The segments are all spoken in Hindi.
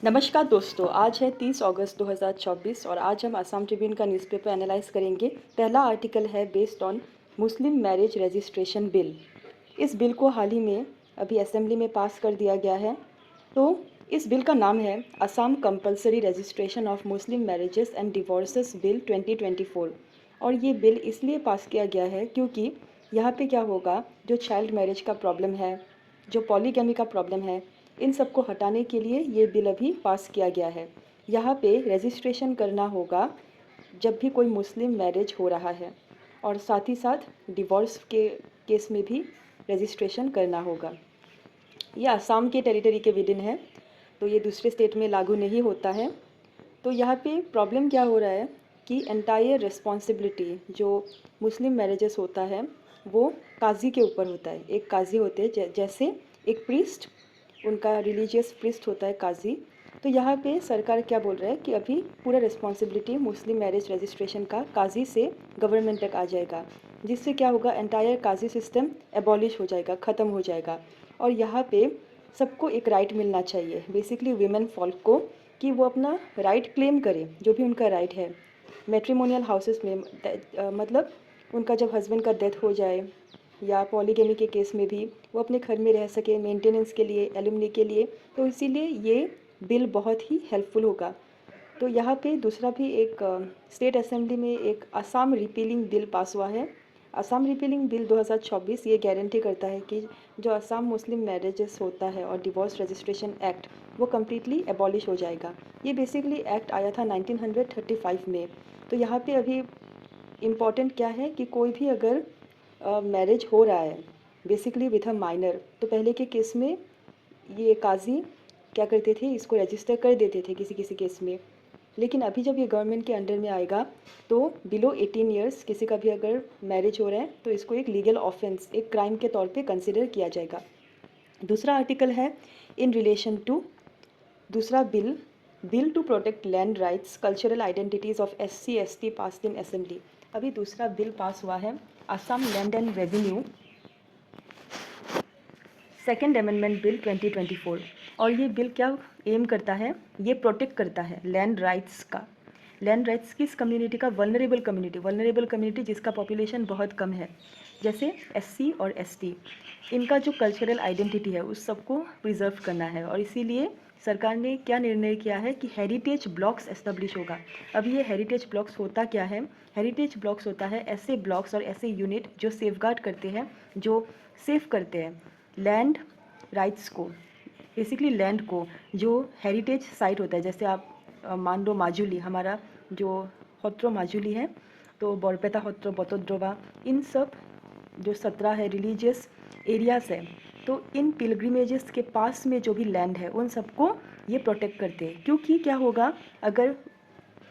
नमस्कार दोस्तों, आज है 30 अगस्त 2024 और आज हम असम ट्रिब्यून का न्यूज़पेपर एनालाइज करेंगे। पहला आर्टिकल है based on Muslim marriage registration bill. इस बिल को हाल ही में अभी असेंबली में पास कर दिया गया है। तो इस बिल का नाम है Assam compulsory registration of Muslim marriages and divorces bill 2024। और ये बिल इसलिए पास किया गया है क्योंकि यहाँ पे क्या होगा, जो चाइल्ड मैरिज का प्रॉब्लम है, जो पॉलीगैमी का प्रॉब्लम है, इन सबको हटाने के लिए ये बिल अभी पास किया गया है। यहाँ पे रजिस्ट्रेशन करना होगा जब भी कोई मुस्लिम मैरिज हो रहा है, और साथ ही साथ डिवोर्स के केस में भी रजिस्ट्रेशन करना होगा। ये असम के टेरिटरी के विदिन है, तो ये दूसरे स्टेट में लागू नहीं होता है। तो यहाँ पे प्रॉब्लम क्या हो रहा है कि एंटायर रिस्पॉन्सिबिलिटी जो मुस्लिम मैरिजेस होता है वो काजी के ऊपर होता है। एक काजी होते हैं, जैसे एक प्रीस्ट, उनका रिलीजियस प्रीस्ट होता है काजी। तो यहाँ पे सरकार क्या बोल रहा है कि अभी पूरा रिस्पॉन्सिबिलिटी मुस्लिम मैरिज रजिस्ट्रेशन का काजी से गवर्नमेंट तक आ जाएगा, जिससे क्या होगा, एंटायर काजी सिस्टम एबॉलिश हो जाएगा, ख़त्म हो जाएगा। और यहाँ पे सबको एक राइट मिलना चाहिए, बेसिकली वीमेन फॉल्क को, कि वो अपना राइट क्लेम करें, जो भी उनका राइट है। मैट्रिमोनियल हाउसेस में मतलब उनका जब हस्बैंड का डेथ हो जाए या पॉलीगैमी के केस में भी वो अपने घर में रह सके मेंटेनेंस के लिए, एलुमनी के लिए। तो इसीलिए ये बिल बहुत ही हेल्पफुल होगा। तो यहाँ पे दूसरा भी एक स्टेट असेंबली में एक असम रिपीलिंग बिल पास हुआ है। असम रिपीलिंग बिल 2024 ये गारंटी करता है कि जो असम मुस्लिम मैरिजेस होता है और डिवोर्स रजिस्ट्रेशन एक्ट, वो कम्प्लीटली एबॉलिश हो जाएगा। ये बेसिकली एक्ट आया था 1935 में। तो यहाँ पे अभी इम्पॉर्टेंट क्या है कि कोई भी अगर मैरिज हो रहा है बेसिकली विथ अ माइनर, तो पहले के केस में ये काजी क्या करते थे, इसको रजिस्टर कर देते थे किसी किसी केस में। लेकिन अभी जब ये गवर्नमेंट के अंडर में आएगा तो बिलो 18 ईयर्स किसी का भी अगर मैरिज हो रहा है तो इसको एक लीगल ऑफेंस, एक क्राइम के तौर पे कंसिडर किया जाएगा। दूसरा आर्टिकल है इन रिलेशन टू दूसरा bill to protect land rights cultural identities of SC ST pass in assembly. अभी दूसरा बिल पास हुआ है, Assam land and revenue second amendment bill 2024। और ये बिल क्या एम करता है, ये प्रोटेक्ट करता है लैंड राइट्स का। लैंड राइट्स किस कम्युनिटी का? वल्नरेबल कम्युनिटी जिसका पॉपुलेशन बहुत कम है, जैसे SC और ST। इनका जो कल्चरल आइडेंटिटी है उस सबको प्रिजर्व करना है। और इसीलिए सरकार ने क्या निर्णय किया है कि हेरिटेज ब्लॉक्स एस्टेब्लिश होगा। अब ये हेरिटेज ब्लॉक्स होता क्या है? हेरिटेज ब्लॉक्स होता है ऐसे ब्लॉक्स और ऐसे यूनिट जो सेफगार्ड करते हैं, जो सेफ करते हैं लैंड राइट्स को, बेसिकली लैंड को। जो हेरिटेज साइट होता है, जैसे आप मान लो माजुली, हमारा जो होत्रो माजुली है, तो बरपेटा होत्रो बतोद्रोवा, इन सब जो 17 है रिलीजियस एरियाज है, तो इन पिलग्रिमेजेस के पास में जो भी लैंड है उन सबको ये प्रोटेक्ट करते हैं। क्योंकि क्या होगा, अगर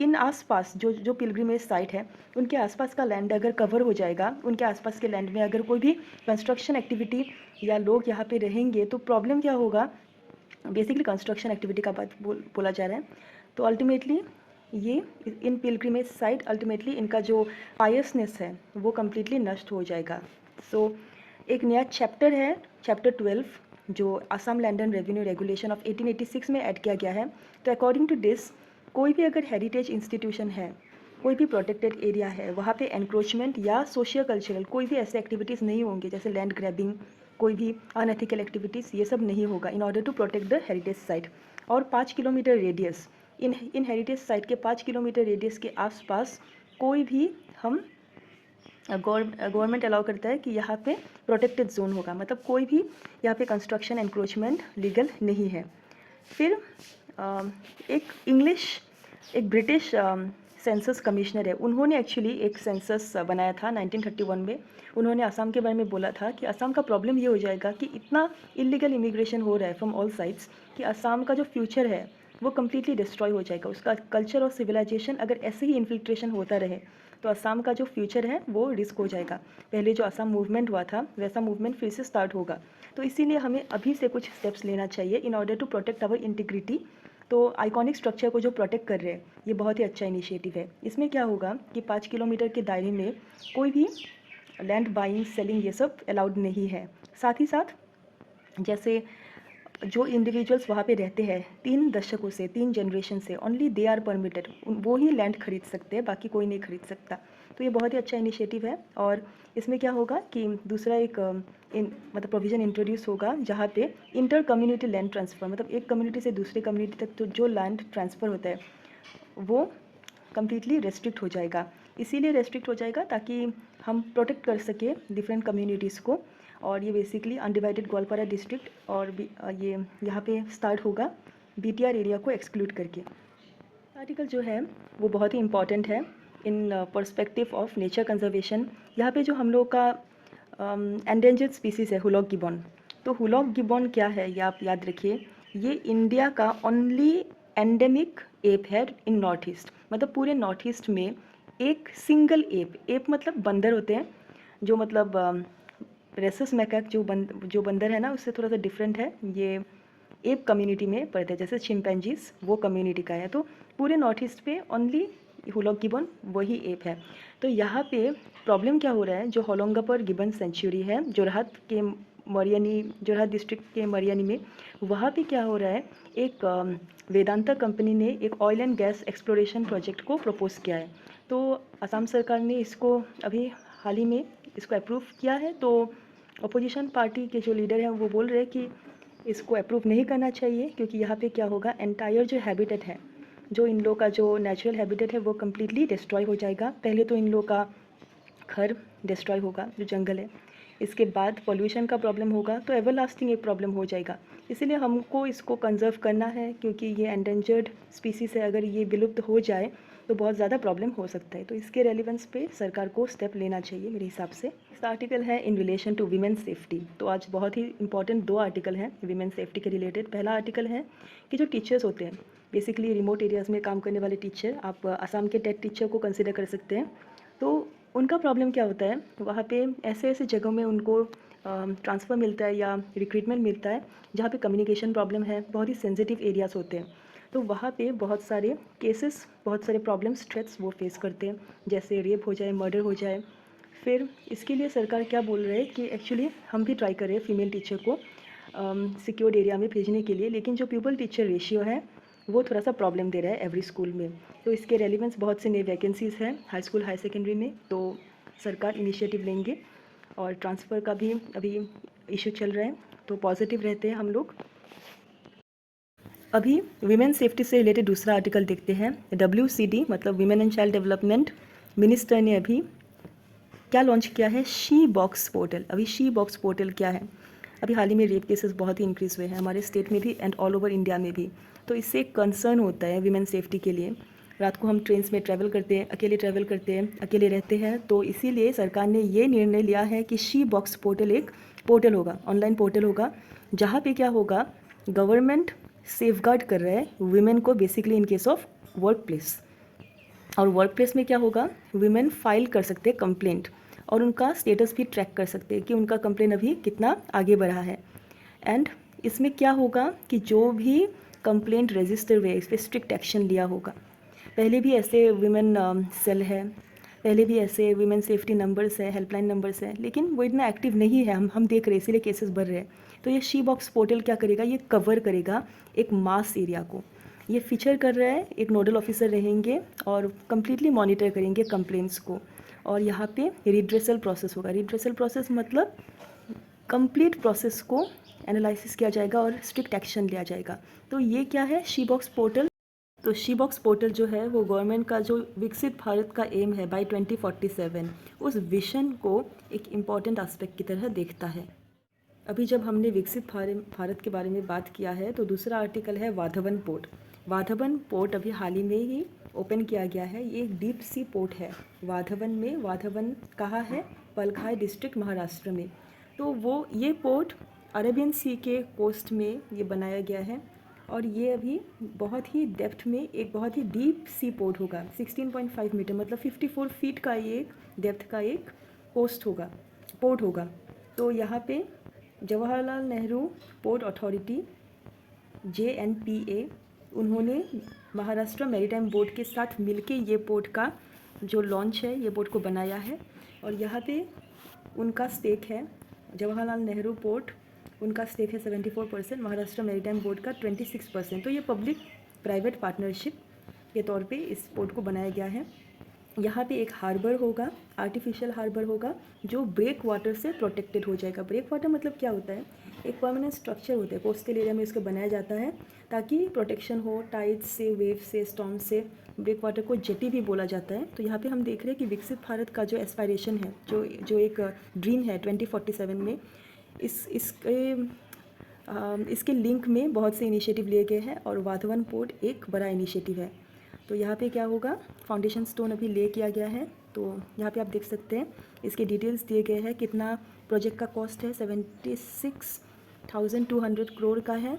इन आसपास जो जो पिलग्रिमेज साइट है उनके आसपास का लैंड अगर कवर हो जाएगा, उनके आसपास के लैंड में अगर कोई भी कंस्ट्रक्शन एक्टिविटी या लोग यहाँ पे रहेंगे तो प्रॉब्लम क्या होगा, बेसिकली कंस्ट्रक्शन एक्टिविटी का बात बोला जा रहा है। तो अल्टीमेटली ये इन पिलग्रिमेज साइट, अल्टीमेटली इनका जो पायसनेस है वो कम्प्लीटली नष्ट हो जाएगा। सो एक नया चैप्टर है, चैप्टर 12, जो Assam land and revenue regulation of 1886 में ऐड किया गया है। तो अकॉर्डिंग टू दिस, कोई भी अगर हेरिटेज इंस्टीट्यूशन है, कोई भी प्रोटेक्टेड एरिया है, वहाँ पे एनक्रोचमेंट या सोशियो कल्चरल कोई भी ऐसे एक्टिविटीज़ नहीं होंगे, जैसे लैंड ग्रैबिंग, कोई भी अनएथिकल एक्टिविटीज़, ये सब नहीं होगा in order to protect the heritage site. और 5 किलोमीटर रेडियस, इन हेरिटेज साइट के 5 किलोमीटर रेडियस के आसपास कोई भी हम गवर्नमेंट अलाउ करता है कि यहाँ पे प्रोटेक्टेड जोन होगा, मतलब कोई भी यहाँ पे कंस्ट्रक्शन एनक्रोचमेंट लीगल नहीं है। फिर एक ब्रिटिश सेंसस कमिश्नर है, उन्होंने एक्चुअली एक सेंसस बनाया था 1931 में। उन्होंने असम के बारे में बोला था कि असम का प्रॉब्लम ये हो जाएगा कि इतना इलीगल इमिग्रेशन हो रहा है फ्रॉम ऑल साइड्स कि असम का जो फ्यूचर है वो कम्प्लीटली डिस्ट्रॉय हो जाएगा। उसका कल्चर और सिविलाइजेशन अगर ऐसे ही इन्फिल्ट्रेशन होता रहे तो असम का जो फ्यूचर है वो रिस्क हो जाएगा। पहले जो असम मूवमेंट हुआ था वैसा मूवमेंट फिर से स्टार्ट होगा। तो इसीलिए हमें अभी से कुछ स्टेप्स लेना चाहिए in order to protect our integrity. तो आइकॉनिक स्ट्रक्चर को जो प्रोटेक्ट कर रहे हैं, ये बहुत ही अच्छा इनिशिएटिव है। इसमें क्या होगा कि 5 किलोमीटर के दायरे में कोई भी लैंड बाइंग, सेलिंग, ये सब अलाउड नहीं है। साथ ही साथ जैसे जो इंडिविजुअल्स वहाँ पे रहते हैं 3 दशकों से, 3 जनरेशन से, ओनली दे आर परमिटेड, वो ही लैंड खरीद सकते हैं, बाकी कोई नहीं खरीद सकता। तो ये बहुत ही अच्छा इनिशिएटिव है। और इसमें क्या होगा कि दूसरा एक मतलब प्रोविज़न इंट्रोड्यूस होगा जहाँ पे इंटर कम्युनिटी लैंड ट्रांसफ़र, मतलब एक कम्युनिटी से दूसरे कम्युनिटी तक तो जो लैंड ट्रांसफ़र होता है वो कम्प्लीटली रेस्ट्रिक्ट हो जाएगा। इसीलिए रेस्ट्रिक्ट हो जाएगा ताकि हम प्रोटेक्ट कर सकें डिफरेंट कम्युनिटीज़ को। और ये बेसिकली अनडिवाइडेड गोलपारा डिस्ट्रिक्ट और ये यहाँ पे स्टार्ट होगा बीटीआर एरिया को एक्सक्लूड करके। आर्टिकल जो है वो बहुत ही इम्पॉर्टेंट है in perspective of nature conservation. यहाँ पे जो हम लोग का एंडेंजर्ड स्पीसीज़ है हुलॉक गिबॉन। तो हुलॉक गिबॉन क्या है ये आप याद रखिए, ये इंडिया का ओनली एंडेमिक एप है इन नॉर्थ ईस्ट। मतलब पूरे नॉर्थ ईस्ट में एक सिंगल एप मतलब बंदर होते हैं, जो मतलब रेसस मैकाक जो बंदर है ना उससे थोड़ा सा डिफरेंट है। ये एप कम्युनिटी में पड़ते हैं, जैसे चिंपैंजीज वो कम्युनिटी का है। तो पूरे नॉर्थ ईस्ट पे ओनली हुलॉक गिबन वही एप है। तो यहाँ पे प्रॉब्लम क्या हो रहा है, जो होलोंगापर गिबन सेंचुरी है जोरहाट डिस्ट्रिक्ट के मरियानी में, वहाँ पे क्या हो रहा है, एक वेदांता कंपनी ने एक oil and gas exploration project को प्रपोज़ किया है। तो असम सरकार ने इसको अभी हाल ही में इसको अप्रूव किया है। तो अपोजिशन पार्टी के जो लीडर हैं वो बोल रहे हैं कि इसको अप्रूव नहीं करना चाहिए, क्योंकि यहाँ पे क्या होगा, एंटायर जो हैबिटेट है, जो इन लोग का जो नेचुरल हैबिटेट है वो कम्प्लीटली डिस्ट्रॉय हो जाएगा। पहले तो इन लोग का घर डिस्ट्रॉय होगा, जो जंगल है, इसके बाद पॉल्यूशन का प्रॉब्लम होगा, तो एवरलास्टिंग एक प्रॉब्लम हो जाएगा। इसीलिए हमको इसको कंजर्व करना है, क्योंकि ये एंडेंजर्ड स्पीसीज़ है, अगर ये विलुप्त हो जाए तो बहुत ज़्यादा प्रॉब्लम हो सकता है। तो इसके रेलिवेंस पे सरकार को स्टेप लेना चाहिए मेरे हिसाब से। इस आर्टिकल है in relation to women safety. तो आज बहुत ही इंपॉर्टेंट 2 आर्टिकल हैं वीमेन सेफ्टी के रिलेटेड। पहला आर्टिकल है कि जो टीचर्स होते हैं, बेसिकली रिमोट एरियाज़ में काम करने वाले टीचर, आप असम के टेट टीचर को कंसिडर कर सकते हैं। तो उनका प्रॉब्लम क्या होता है, वहाँ पे ऐसे ऐसे जगहों में उनको ट्रांसफ़र मिलता है या रिक्रूटमेंट मिलता है जहाँ पे कम्युनिकेशन प्रॉब्लम है, बहुत ही सेंसिटिव एरियाज़ होते हैं। तो वहाँ पे बहुत सारे केसेस, बहुत सारे प्रॉब्लम्स, थ्रेट्स वो फेस करते हैं, जैसे रेप हो जाए, मर्डर हो जाए। फिर इसके लिए सरकार क्या बोल रहे हैं कि एक्चुअली हम भी ट्राई कर रहे हैं फीमेल टीचर को सिक्योर्ड एरिया में भेजने के लिए, लेकिन जो प्यूपल टीचर रेशियो है वो थोड़ा सा प्रॉब्लम दे रहा है एवरी स्कूल में। तो इसके रेलिवेंस बहुत से नए वैकेंसीज़ हैं हाई स्कूल हाई सेकेंडरी में, तो सरकार इनिशिएटिव लेंगे। और ट्रांसफ़र का भी अभी इशू चल रहा है, तो पॉजिटिव रहते हैं हम लोग। अभी वीमेन सेफ्टी से रिलेटेड दूसरा आर्टिकल देखते हैं। WCD मतलब women and child development minister ने अभी क्या लॉन्च किया है, शी बॉक्स पोर्टल। अभी शी बॉक्स पोर्टल क्या है, अभी हाल ही में रेप केसेस बहुत ही इंक्रीज़ हुए हैं हमारे स्टेट में भी एंड ऑल ओवर इंडिया में भी। तो इससे एक कंसर्न होता है वीमेन सेफ्टी के लिए। रात को हम ट्रेन्स में ट्रैवल करते हैं, अकेले ट्रैवल करते हैं, अकेले रहते हैं, तो इसीलिए सरकार ने ये निर्णय लिया है कि शी बॉक्स पोर्टल एक पोर्टल होगा, ऑनलाइन पोर्टल होगा, जहाँ पे क्या होगा, गवर्नमेंट सेफगार्ड कर रहा है वीमेन को basically in case of work place. और वर्क प्लेस में क्या होगा, वीमेन फाइल कर सकते हैं कंप्लेंट और उनका स्टेटस भी ट्रैक कर सकते हैं कि उनका कंप्लेंट अभी कितना आगे बढ़ा है। एंड इसमें क्या होगा कि जो भी कंप्लेंट रजिस्टर हुए इस पर स्ट्रिक्ट एक्शन लिया होगा। पहले भी ऐसे वीमेन सेल है, पहले भी ऐसे वीमेन सेफ्टी नंबर्स है, हेल्पलाइन नंबर्स है, लेकिन वो इतना एक्टिव नहीं है, हम देख रहे हैं, इसीलिए केसेस बढ़ रहे हैं। तो ये शी बॉक्स पोर्टल क्या करेगा, ये कवर करेगा एक मास एरिया को। ये फीचर कर रहा है, एक नोडल ऑफिसर रहेंगे और कम्प्लीटली मॉनिटर करेंगे कंप्लेंट्स को। और यहाँ पे रिड्रेसल प्रोसेस होगा। रिड्रेसल प्रोसेस मतलब कंप्लीट प्रोसेस को एनालिसिस किया जाएगा और स्ट्रिक्ट एक्शन लिया जाएगा। तो ये क्या है, शी बॉक्स पोर्टल। तो शी बॉक्स पोर्टल जो है वो गवर्नमेंट का जो विकसित भारत का एम है बाय 2047, उस विजन को एक इम्पॉर्टेंट एस्पेक्ट की तरह देखता है। अभी जब हमने विकसित भारत के बारे में बात किया है, तो दूसरा आर्टिकल है वाधवन पोर्ट। वाधवन पोर्ट अभी हाल ही में ही ओपन किया गया है। ये एक डीप सी पोर्ट है वाधवन में। वाधवन कहाँ है, पलघाई डिस्ट्रिक्ट महाराष्ट्र में। तो वो ये पोर्ट अरेबियन सी के कोस्ट में ये बनाया गया है और ये अभी बहुत ही डेप्थ में एक बहुत ही डीप सी पोर्ट होगा। 16.5 मीटर मतलब 54 फीट का ये डेप्थ का एक पोर्ट होगा। तो यहाँ पे Jawaharlal Nehru port authority JNPA, उन्होंने महाराष्ट्र मैरीटाइम बोर्ड के साथ मिलके ये पोर्ट का जो लॉन्च है, ये पोर्ट को बनाया है। और यहाँ पे उनका स्टेक है, जवाहरलाल नेहरू पोर्ट उनका स्टेक है 74%, महाराष्ट्र मैरीटाइम बोर्ड का 26%। तो ये पब्लिक प्राइवेट पार्टनरशिप के तौर पे इस पोर्ट को बनाया गया है। यहाँ पे एक हार्बर होगा, आर्टिफिशियल हार्बर होगा, जो ब्रेक वाटर से प्रोटेक्टेड हो जाएगा। ब्रेक वाटर मतलब क्या होता है? एक परमानेंट स्ट्रक्चर होता है, कोस्टल एरिया में इसको बनाया जाता है ताकि प्रोटेक्शन हो टाइड से, वेव से, स्टॉर्म से। ब्रेक वाटर को जेटी भी बोला जाता है। तो यहाँ पे हम देख रहे हैं कि विकसित भारत का जो एस्पायरेशन है, जो एक ड्रीम है 2047 में, इसके लिंक में बहुत से इनिशिएटिव लिए गए हैं और वाधवन पोर्ट एक बड़ा इनिशिएटिव है। तो यहाँ पे क्या होगा, फाउंडेशन स्टोन अभी ले किया गया है। तो यहाँ पे आप देख सकते हैं, इसके डिटेल्स दिए गए हैं। कितना प्रोजेक्ट का कॉस्ट है, 76,200 करोड़ का है।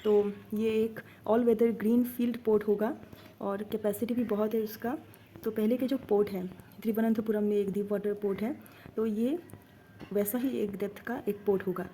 तो ये एक all weather green field port होगा और कैपेसिटी भी बहुत है उसका। तो पहले के जो पोर्ट है त्रिवनंतपुरम में एक डीप वाटर पोर्ट है, तो ये वैसा ही एक डेप्थ का एक पोर्ट होगा।